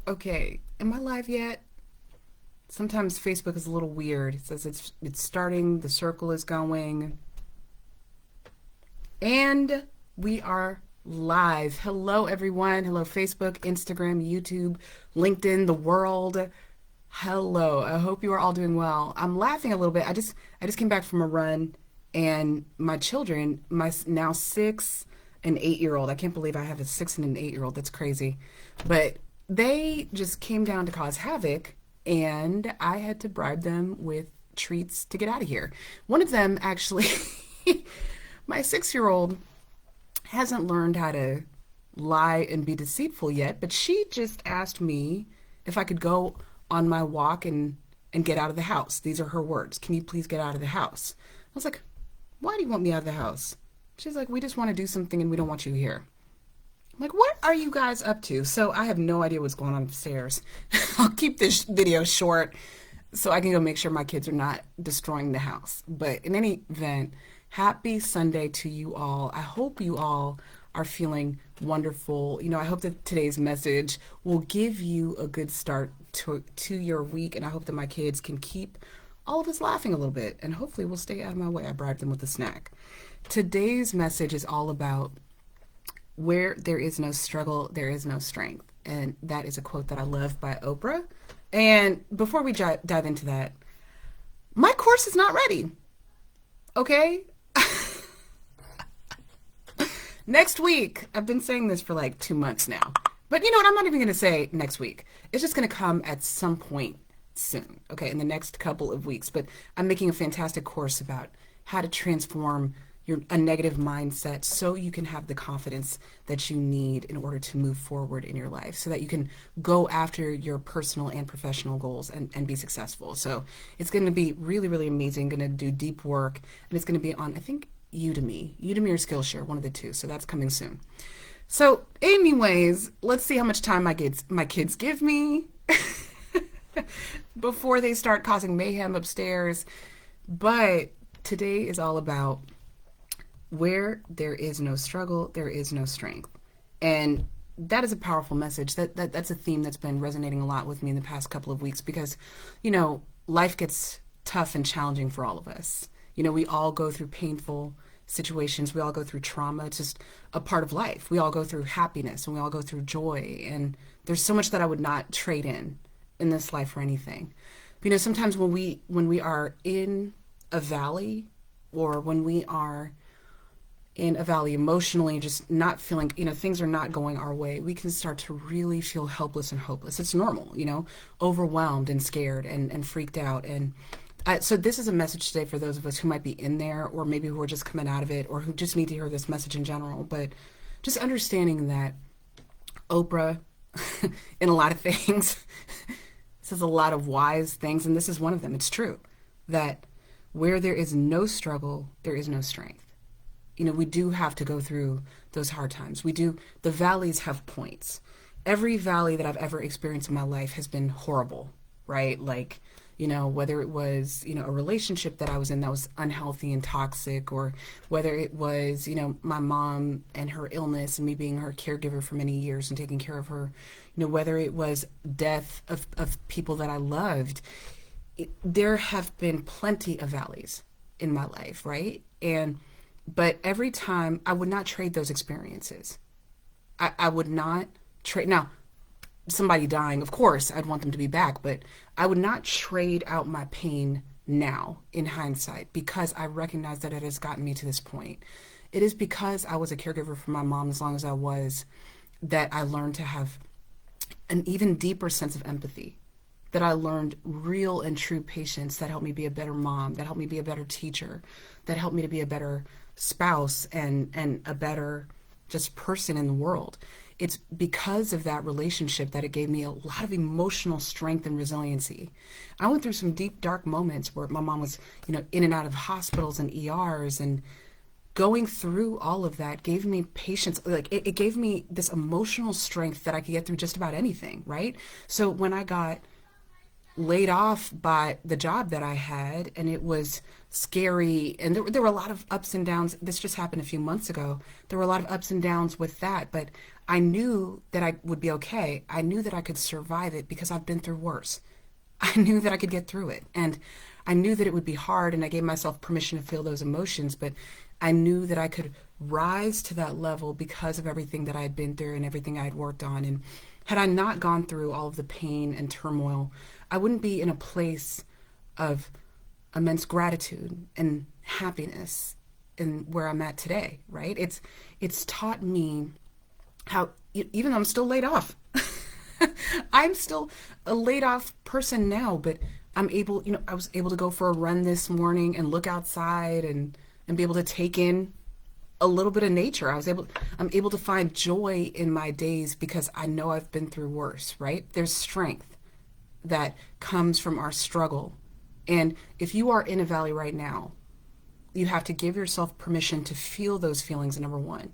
Okay, am I live yet? Sometimes Facebook is a little weird. It says it's starting, the circle is going, and we are live. Hello everyone. Hello Facebook, Instagram, YouTube, LinkedIn, the world. Hello. I hope you are all doing well. I'm laughing a little bit. I just came back from a run and my children, my now 6 and 8 year old. I can't believe I have a 6 and an 8 year old. That's crazy. But they just came down to cause havoc and I had to bribe them with treats to get out of here. One of them actually my 6 year old hasn't learned how to lie and be deceitful yet, but she just asked me if I could go on my walk and get out of the house. These are her words. Can you please get out of the house? I was like, why do you want me out of the house? She's like, we just want to do something and we don't want you here. I'm like, what are you guys up to? So I have no idea what's going on upstairs. I'll keep this video short so I can go make sure my kids are not destroying the house. But in any event, happy Sunday to you all. I hope you all are feeling wonderful. I hope that today's message will give you a good start to your week. And I hope that my kids can keep all of us laughing a little bit. And hopefully we'll stay out of my way. I bribed them with a snack. Today's message is all about where there is no struggle, there is no strength. And that is a quote that I love by Oprah. And before we dive into that, my course is not ready. Okay? Next week. I've been saying this for like 2 months now. But you know what? I'm not even going to say next week. It's just going to come at some point soon, okay, in the next couple of weeks. But I'm making a fantastic course about how to transform a negative mindset so you can have the confidence that you need in order to move forward in your life so that you can go after your personal and professional goals and be successful. So it's going to be really, really amazing. Going to do deep work, and it's going to be on, I think, Udemy or Skillshare, one of the two. So that's coming soon. So anyways, let's see how much time my kids give me before they start causing mayhem upstairs. But today is all about where there is no struggle, there is no strength. And that is a powerful message. That's a theme that's been resonating a lot with me in the past couple of weeks because, life gets tough and challenging for all of us. We all go through painful situations. We all go through trauma. It's just a part of life. We all go through happiness and we all go through joy. And there's so much that I would not trade in this life for anything. Sometimes when we are in a valley or when we are in a valley emotionally, just not feeling, things are not going our way, we can start to really feel helpless and hopeless. It's normal, overwhelmed and scared and freaked out. And so this is a message today for those of us who might be in there or maybe who are just coming out of it or who just need to hear this message in general. But just understanding that Oprah, in a lot of things, says a lot of wise things, and this is one of them. It's true that where there is no struggle, there is no strength. We do have to go through those hard times. We do. The valleys have points. Every valley that I've ever experienced in my life has been horrible, right? Like, whether it was, a relationship that I was in that was unhealthy and toxic, or whether it was, my mom and her illness and me being her caregiver for many years and taking care of her, whether it was death of people that I loved, there have been plenty of valleys in my life, right? But every time I would not trade those experiences. I would not trade. Now, somebody dying, of course, I'd want them to be back, but I would not trade out my pain now in hindsight because I recognize that it has gotten me to this point. It is because I was a caregiver for my mom as long as I was that I learned to have an even deeper sense of empathy, that I learned real and true patience that helped me be a better mom, that helped me be a better teacher, that helped me to be a better spouse and a better just person in the world. It's because of that relationship that it gave me a lot of emotional strength and resiliency. I went through some deep, dark moments where my mom was, in and out of hospitals and ERs, and going through all of that gave me patience. Like it gave me this emotional strength that I could get through just about anything, right? So when I got laid off by the job that I had, and it was scary, and there were a lot of ups and downs. This just happened a few months ago. There were a lot of ups and downs with that, but I knew that I would be okay. I knew that I could survive it because I've been through worse. I knew that I could get through it. And I knew that it would be hard, and I gave myself permission to feel those emotions, but I knew that I could rise to that level because of everything that I had been through and everything I had worked on. And had I not gone through all of the pain and turmoil, I wouldn't be in a place of immense gratitude and happiness in where I'm at today, right? It's taught me how, even though I'm still laid off, I'm still a laid off person now, but I'm able, I was able to go for a run this morning and look outside and be able to take in a little bit of nature. I'm able to find joy in my days because I know I've been through worse, right? There's strength that comes from our struggle. And if you are in a valley right now, you have to give yourself permission to feel those feelings, number one.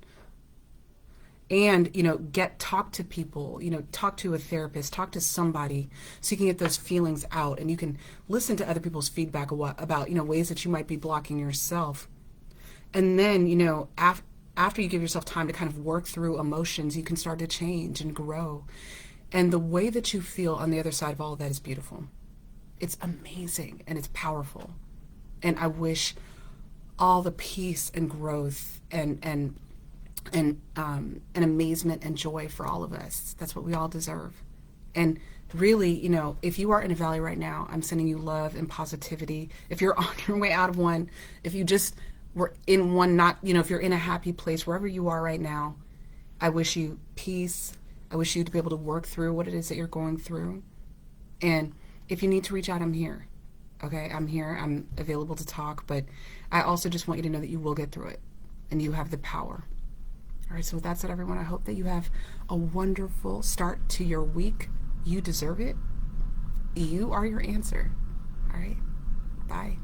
And, talk to people, talk to a therapist, talk to somebody so you can get those feelings out, and you can listen to other people's feedback about, ways that you might be blocking yourself. And then, after you give yourself time to kind of work through emotions, you can start to change and grow. And the way that you feel on the other side of all of that is beautiful. It's amazing and it's powerful. And I wish all the peace and growth and amazement and joy for all of us. That's what we all deserve. And really, if you are in a valley right now, I'm sending you love and positivity. If you're on your way out of one, if you just were in one, not, if you're in a happy place, wherever you are right now, I wish you peace. I wish you to be able to work through what it is that you're going through. And if you need to reach out, I'm here. Okay, I'm here. I'm available to talk, but I also just want you to know that you will get through it and you have the power. All right, so with that said, everyone, I hope that you have a wonderful start to your week. You deserve it. You are your answer. All right, bye.